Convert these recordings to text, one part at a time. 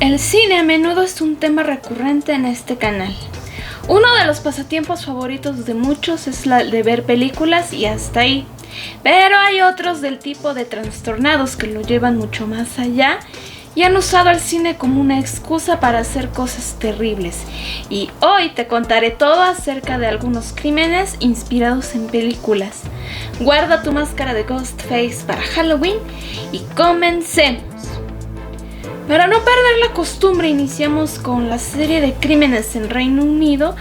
El cine a menudo es un tema recurrente en este canal. Uno de los pasatiempos favoritos de muchos es la de ver películas y hasta ahí. Pero hay otros del tipo de trastornados que lo llevan mucho más allá y han usado el cine como una excusa para hacer cosas terribles. Y hoy te contaré todo acerca de algunos crímenes inspirados en películas. Guarda tu máscara de Ghostface para Halloween y comencemos. Para no perder la costumbre, iniciamos con la serie de crímenes en Reino Unido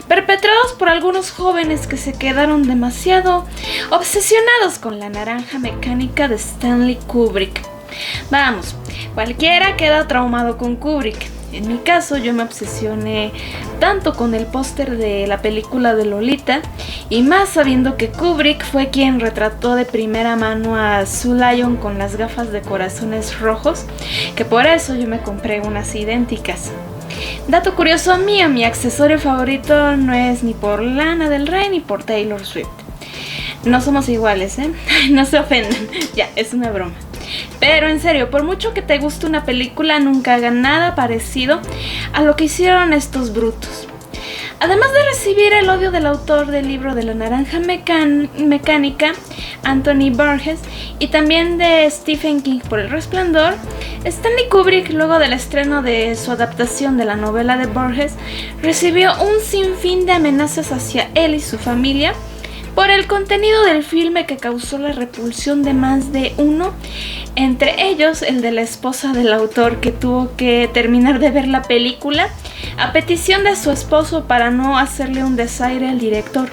perpetrados por algunos jóvenes que se quedaron demasiado obsesionados con la naranja mecánica de Stanley Kubrick. Vamos, cualquiera queda traumado con Kubrick. En mi caso, yo me obsesioné tanto con el póster de la película de Lolita, y más sabiendo que Kubrick fue quien retrató de primera mano a Sue Lyon con las gafas de corazones rojos, que por eso yo me compré unas idénticas. Dato curioso mío, mi accesorio favorito no es ni por Lana del Rey ni por Taylor Swift. No somos iguales, ¿eh? No se ofendan, ya, es una broma. Pero en serio, por mucho que te guste una película, nunca hagan nada parecido a lo que hicieron estos brutos. Además de recibir el odio del autor del libro de la naranja mecánica, Anthony Burgess, y también de Stephen King por El Resplandor, Stanley Kubrick, luego del estreno de su adaptación de la novela de Burgess, recibió un sinfín de amenazas hacia él y su familia por el contenido del filme, que causó la repulsión de más de uno, entre ellos el de la esposa del autor, que tuvo que terminar de ver la película a petición de su esposo para no hacerle un desaire al director.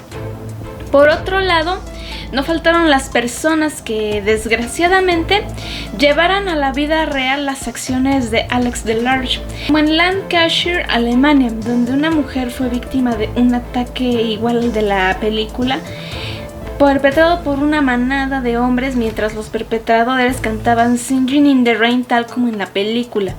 Por otro lado, no faltaron las personas que desgraciadamente llevaran a la vida real las acciones de Alex DeLarge, como en Lancashire, Alemania, donde una mujer fue víctima de un ataque igual al de la película, perpetrado por una manada de hombres mientras los perpetradores cantaban Singing in the Rain tal como en la película.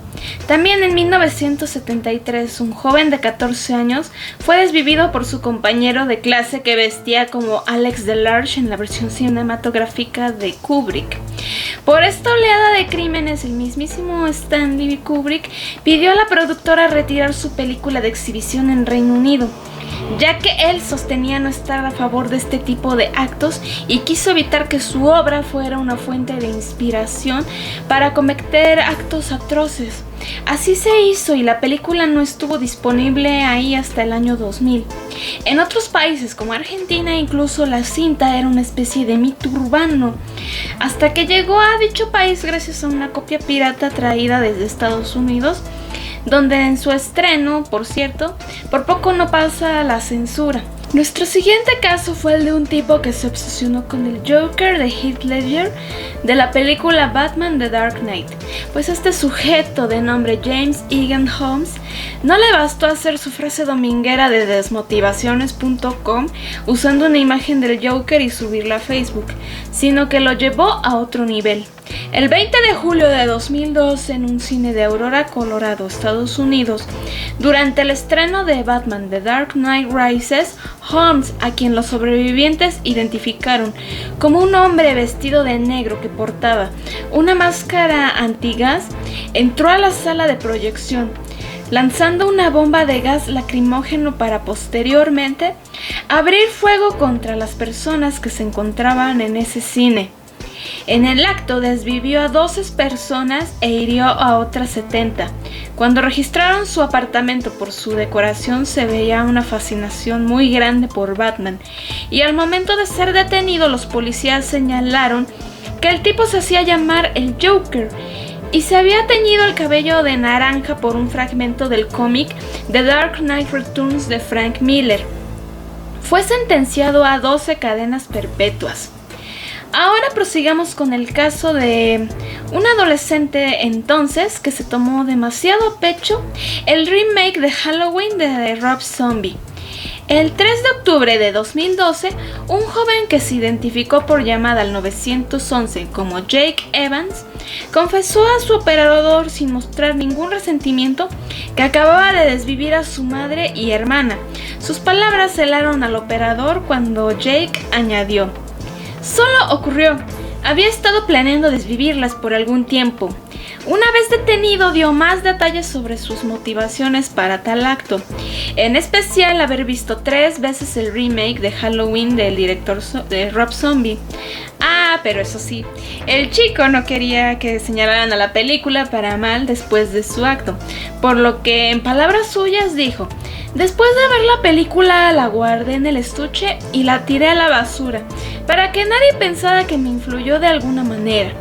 También en 1973, un joven de 14 años fue desvivido por su compañero de clase, que vestía como Alex DeLarge en la versión cinematográfica de Kubrick. Por esta oleada de crímenes, el mismísimo Stanley Kubrick pidió a la productora retirar su película de exhibición en Reino Unido, ya que él sostenía no estar a favor de este tipo de actos y quiso evitar que su obra fuera una fuente de inspiración para cometer actos atroces. Así se hizo, y la película no estuvo disponible ahí hasta el año 2000. En otros países como Argentina, incluso la cinta era una especie de mito urbano, hasta que llegó a dicho país gracias a una copia pirata traída desde Estados Unidos, donde en su estreno, por cierto, por poco no pasa la censura. Nuestro siguiente caso fue el de un tipo que se obsesionó con el Joker de Heath Ledger de la película Batman The Dark Knight, pues este sujeto de nombre James Egan Holmes no le bastó hacer su frase dominguera de desmotivaciones.com usando una imagen del Joker y subirla a Facebook, sino que lo llevó a otro nivel. El 20 de julio de 2012, en un cine de Aurora, Colorado, Estados Unidos, durante el estreno de Batman The Dark Knight Rises, Holmes, a quien los sobrevivientes identificaron como un hombre vestido de negro que portaba una máscara antigas, entró a la sala de proyección, lanzando una bomba de gas lacrimógeno para posteriormente abrir fuego contra las personas que se encontraban en ese cine. En el acto desvivió a 12 personas e hirió a otras 70. Cuando registraron su apartamento por su decoración, se veía una fascinación muy grande por Batman, y al momento de ser detenido, los policías señalaron que el tipo se hacía llamar el Joker y se había teñido el cabello de naranja por un fragmento del cómic The Dark Knight Returns de Frank Miller. Fue sentenciado a 12 cadenas perpetuas. Ahora prosigamos con el caso de un adolescente entonces que se tomó demasiado a pecho el remake de Halloween de Rob Zombie. El 3 de octubre de 2012, un joven que se identificó por llamada al 911 como Jake Evans confesó a su operador, sin mostrar ningún resentimiento, que acababa de desvivir a su madre y hermana. Sus palabras helaron al operador cuando Jake añadió: "Solo ocurrió. Había estado planeando desvivirlas por algún tiempo. Una vez detenido, dio más detalles sobre sus motivaciones para tal acto, en especial haber visto 3 veces el remake de Halloween del director de Rob Zombie. Pero eso sí, el chico no quería que señalaran a la película para mal después de su acto, por lo que en palabras suyas dijo: después de ver la película la guardé en el estuche y la tiré a la basura, para que nadie pensara que me influyó de alguna manera.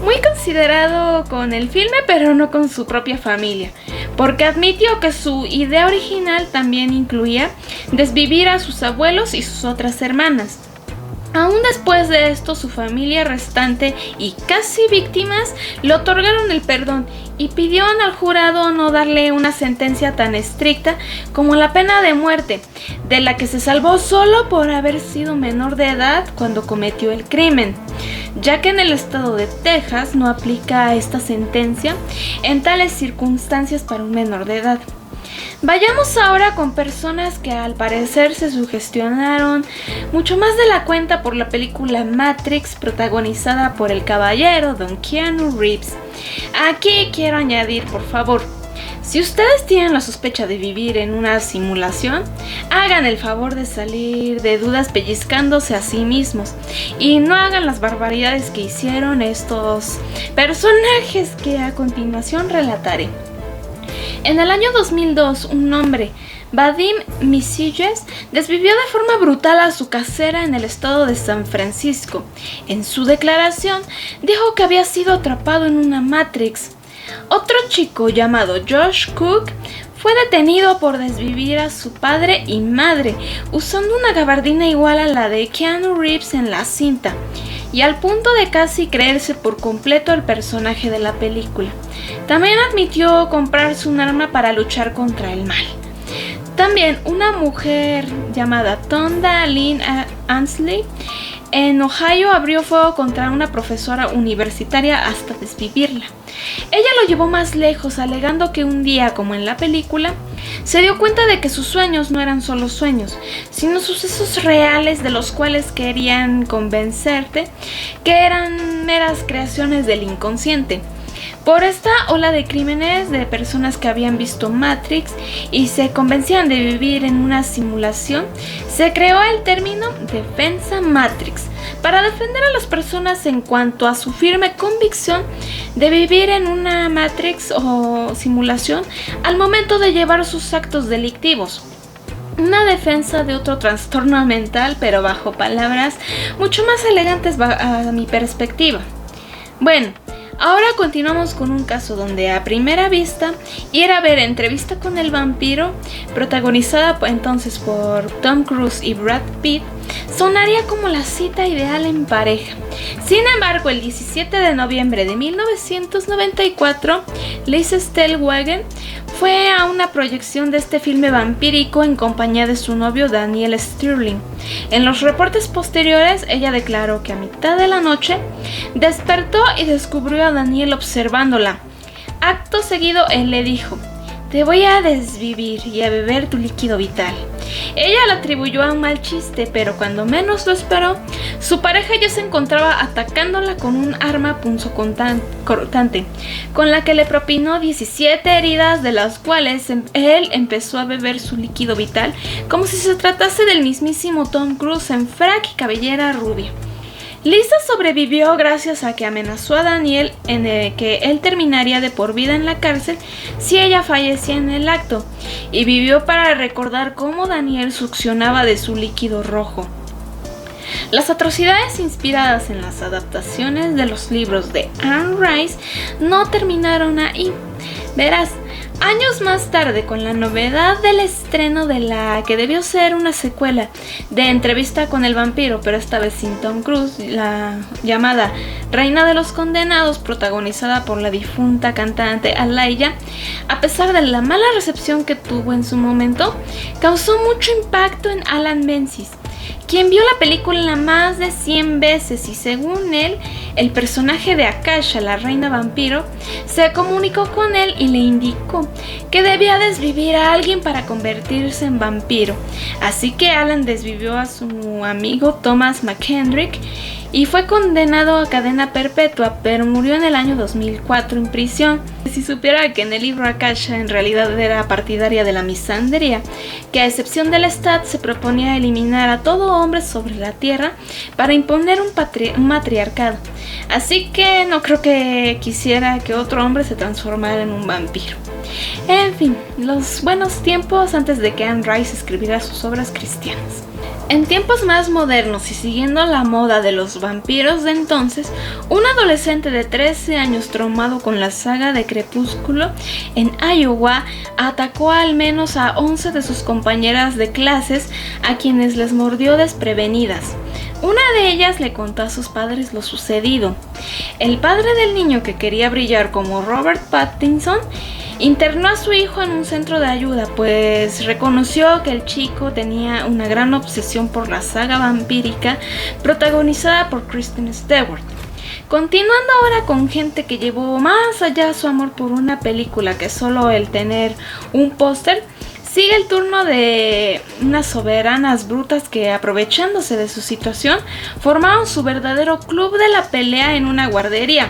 Muy considerado con el filme, pero no con su propia familia, porque admitió que su idea original también incluía desvivir a sus abuelos y sus otras hermanas. Aún después de esto, su familia restante y casi víctimas le otorgaron el perdón y pidieron al jurado no darle una sentencia tan estricta como la pena de muerte, de la que se salvó solo por haber sido menor de edad cuando cometió el crimen, ya que en el estado de Texas no aplica esta sentencia en tales circunstancias para un menor de edad. Vayamos ahora con personas que al parecer se sugestionaron mucho más de la cuenta por la película Matrix, protagonizada por el caballero Don Keanu Reeves. Aquí quiero añadir, por favor, si ustedes tienen la sospecha de vivir en una simulación, hagan el favor de salir de dudas pellizcándose a sí mismos y no hagan las barbaridades que hicieron estos personajes que a continuación relataré. En el año 2002, un hombre, Vadim Misilles, desvivió de forma brutal a su casera en el estado de San Francisco. En su declaración, dijo que había sido atrapado en una Matrix. Otro chico llamado Josh Cook fue detenido por desvivir a su padre y madre usando una gabardina igual a la de Keanu Reeves en la cinta, y al punto de casi creerse por completo el personaje de la película. También admitió comprarse un arma para luchar contra el mal. También una mujer llamada Tonda Lynn Ansley en Ohio abrió fuego contra una profesora universitaria hasta desvivirla. Ella lo llevó más lejos, alegando que un día, como en la película, se dio cuenta de que sus sueños no eran solo sueños, sino sucesos reales de los cuales querían convencerte que eran meras creaciones del inconsciente. Por esta ola de crímenes de personas que habían visto Matrix y se convencían de vivir en una simulación, se creó el término defensa Matrix para defender a las personas en cuanto a su firme convicción de vivir en una Matrix o simulación al momento de llevar sus actos delictivos. Una defensa de otro trastorno mental, pero bajo palabras mucho más elegantes a mi perspectiva. Bueno, ahora continuamos con un caso donde a primera vista ir a ver Entrevista con el vampiro, protagonizada entonces por Tom Cruise y Brad Pitt, sonaría como la cita ideal en pareja. Sin embargo, el 17 de noviembre de 1994, Liz Stellwagen fue a una proyección de este filme vampírico en compañía de su novio Daniel Sterling. En los reportes posteriores, ella declaró que a mitad de la noche despertó y descubrió a Daniel observándola. Acto seguido, él le dijo: "Te voy a desvivir y a beber tu líquido vital". Ella lo atribuyó a un mal chiste, pero cuando menos lo esperó, su pareja ya se encontraba atacándola con un arma punzocortante, con la que le propinó 17 heridas, de las cuales él empezó a beber su líquido vital como si se tratase del mismísimo Tom Cruise en frac y cabellera rubia. Lisa sobrevivió gracias a que amenazó a Daniel en el que él terminaría de por vida en la cárcel si ella fallecía en el acto, y vivió para recordar cómo Daniel succionaba de su líquido rojo. Las atrocidades inspiradas en las adaptaciones de los libros de Anne Rice no terminaron ahí. Verás, años más tarde, con la novedad del estreno de la que debió ser una secuela de Entrevista con el vampiro, pero esta vez sin Tom Cruise, la llamada Reina de los Condenados, protagonizada por la difunta cantante Alaya, a pesar de la mala recepción que tuvo en su momento, causó mucho impacto en Alan Menzies, quien vio la película más de 100 veces y, según él, el personaje de Akasha, la reina vampiro, se comunicó con él y le indicó que debía desvivir a alguien para convertirse en vampiro. Así que Alan desvivió a su amigo Thomas McKendrick y fue condenado a cadena perpetua, pero murió en el año 2004 en prisión. Si supiera que en el libro Akasha en realidad era partidaria de la misandría, que a excepción del Estado se proponía eliminar a todo hombre sobre la tierra para imponer un matriarcado. Así que no creo que quisiera que otro hombre se transformara en un vampiro. En fin, los buenos tiempos antes de que Anne Rice escribiera sus obras cristianas. En tiempos más modernos y siguiendo la moda de los vampiros de entonces, un adolescente de 13 años traumado con la saga de Crepúsculo en Iowa atacó al menos a 11 de sus compañeras de clases, a quienes les mordió desprevenidas. Una de ellas le contó a sus padres lo sucedido. El padre del niño, que quería brillar como Robert Pattinson, internó a su hijo en un centro de ayuda, pues reconoció que el chico tenía una gran obsesión por la saga vampírica protagonizada por Kristen Stewart. Continuando ahora con gente que llevó más allá su amor por una película que solo el tener un póster, sigue el turno de unas soberanas brutas que, aprovechándose de su situación, formaron su verdadero club de la pelea en una guardería.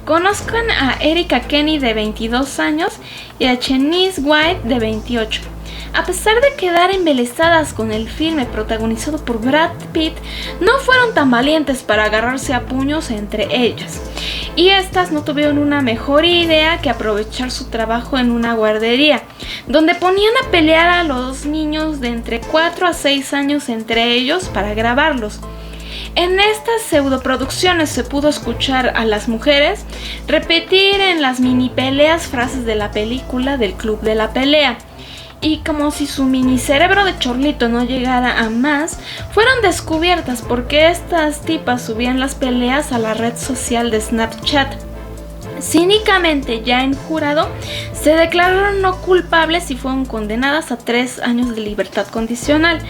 Conozcan a Erica Kenny, de 22 años, y a Shanice White, de 28. A pesar de quedar embelesadas con el filme protagonizado por Brad Pitt, no fueron tan valientes para agarrarse a puños entre ellas, y estas no tuvieron una mejor idea que aprovechar su trabajo en una guardería, donde ponían a pelear a los niños de entre 4 a 6 años entre ellos para grabarlos. En estas pseudoproducciones se pudo escuchar a las mujeres repetir en las mini peleas frases de la película del Club de la Pelea. Y como si su mini cerebro de chorlito no llegara a más, fueron descubiertas porque estas tipas subían las peleas a la red social de Snapchat. Cínicamente, ya en jurado, se declararon no culpables y fueron condenadas a 3 años de libertad condicional,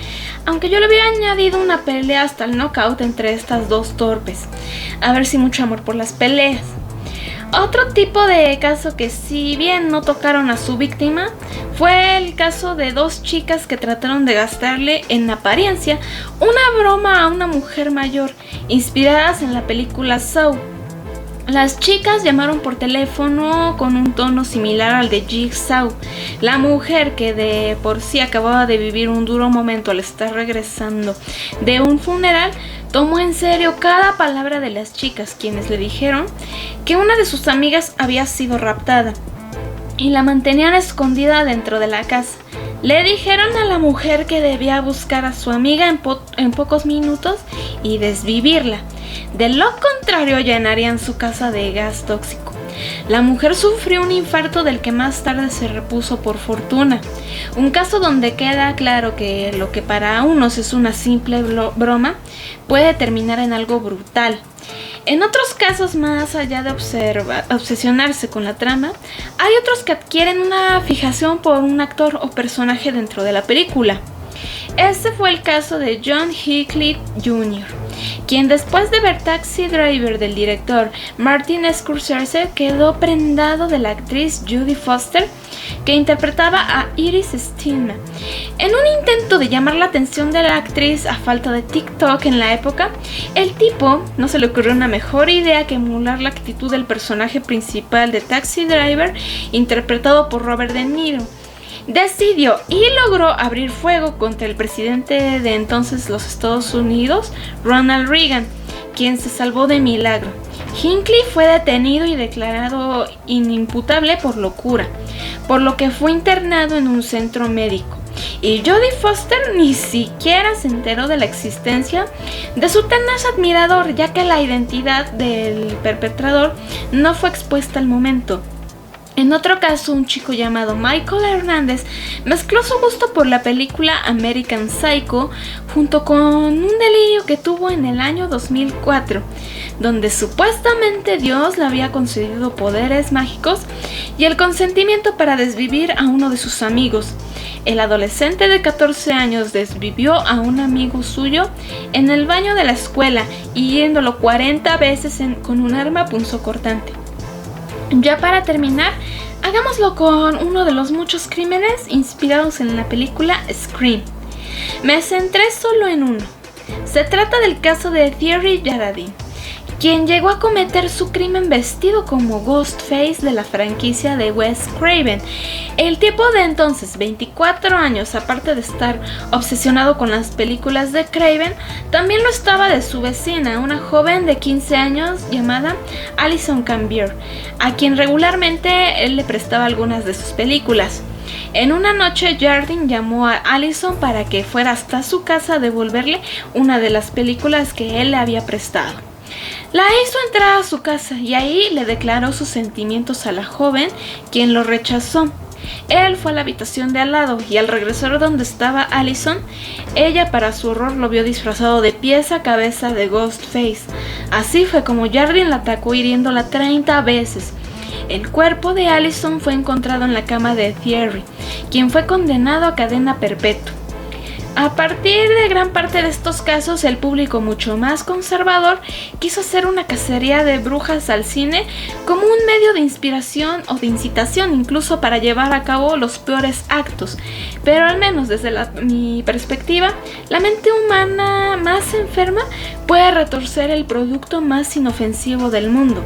aunque yo le había añadido una pelea hasta el knockout entre estas dos torpes. A ver si mucho amor por las peleas. Otro tipo de caso que, si bien no tocaron a su víctima, fue el caso de 2 chicas que trataron de gastarle en apariencia una broma a una mujer mayor, inspiradas en la película Saw. Las chicas llamaron por teléfono con un tono similar al de Jigsaw. La mujer, que de por sí acababa de vivir un duro momento al estar regresando de un funeral, tomó en serio cada palabra de las chicas, quienes le dijeron que una de sus amigas había sido raptada y la mantenían escondida dentro de la casa. Le dijeron a la mujer que debía buscar a su amiga en pocos minutos y desvivirla. De lo contrario, llenarían su casa de gas tóxico. La mujer sufrió un infarto del que más tarde se repuso por fortuna. Un caso donde queda claro que lo que para unos es una simple broma puede terminar en algo brutal. En otros casos, más allá de obsesionarse con la trama, hay otros que adquieren una fijación por un actor o personaje dentro de la película. Este fue el caso de John Hinckley Jr., quien después de ver Taxi Driver del director Martin Scorsese quedó prendado de la actriz Jodie Foster, que interpretaba a Iris Stillman. En un intento de llamar la atención de la actriz a falta de TikTok en la época, el tipo no se le ocurrió una mejor idea que emular la actitud del personaje principal de Taxi Driver, interpretado por Robert De Niro. Decidió y logró abrir fuego contra el presidente de entonces los Estados Unidos, Ronald Reagan, quien se salvó de milagro. Hinckley fue detenido y declarado inimputable por locura, por lo que fue internado en un centro médico. Y Jodie Foster ni siquiera se enteró de la existencia de su tenaz admirador, ya que la identidad del perpetrador no fue expuesta al momento. En otro caso, un chico llamado Michael Hernández mezcló su gusto por la película American Psycho junto con un delirio que tuvo en el año 2004, donde supuestamente Dios le había concedido poderes mágicos y el consentimiento para desvivir a uno de sus amigos. El adolescente de 14 años desvivió a un amigo suyo en el baño de la escuela, hiriéndolo 40 veces con un arma punzocortante. Ya para terminar, hagámoslo con uno de los muchos crímenes inspirados en la película Scream. Me centré solo en uno, Se trata del caso de Thierry Jardine, quien llegó a cometer su crimen vestido como Ghostface de la franquicia de Wes Craven. El tipo de entonces, 24 años, aparte de estar obsesionado con las películas de Craven, también lo estaba de su vecina, una joven de 15 años llamada Alison Cambier, a quien regularmente él le prestaba algunas de sus películas. En una noche, Jardine llamó a Alison para que fuera hasta su casa a devolverle una de las películas que él le había prestado. La hizo entrar a su casa y ahí le declaró sus sentimientos a la joven, quien lo rechazó. Él fue a la habitación de al lado y al regresar donde estaba Alison, ella para su horror lo vio disfrazado de pies a cabeza de Ghostface. Así fue como Jardine la atacó hiriéndola 30 veces. El cuerpo de Alison fue encontrado en la cama de Thierry, quien fue condenado a cadena perpetua. A partir de gran parte de estos casos, el público mucho más conservador quiso hacer una cacería de brujas al cine como un medio de inspiración o de incitación incluso para llevar a cabo los peores actos. Pero al menos desde mi perspectiva, la mente humana más enferma puede retorcer el producto más inofensivo del mundo.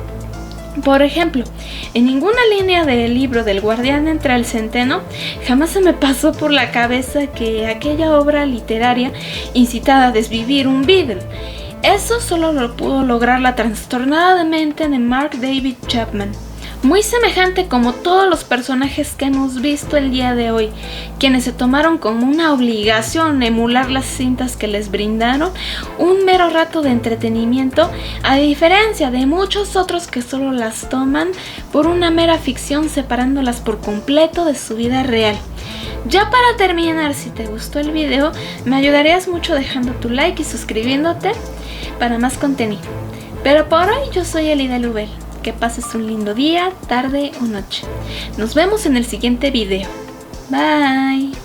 Por ejemplo, en ninguna línea del libro del Guardián entre el Centeno jamás se me pasó por la cabeza que aquella obra literaria incitaba a desvivir un Beatle. Eso solo lo pudo lograr la trastornada mente de Mark David Chapman, muy semejante como todos los personajes que hemos visto el día de hoy, quienes se tomaron como una obligación emular las cintas que les brindaron un mero rato de entretenimiento, a diferencia de muchos otros que solo las toman por una mera ficción separándolas por completo de su vida real. Ya para terminar, si te gustó el video, me ayudarías mucho dejando tu like y suscribiéndote para más contenido. Pero por hoy yo soy Elida Lubel. Que pases un lindo día, tarde o noche. Nos vemos en el siguiente video. Bye.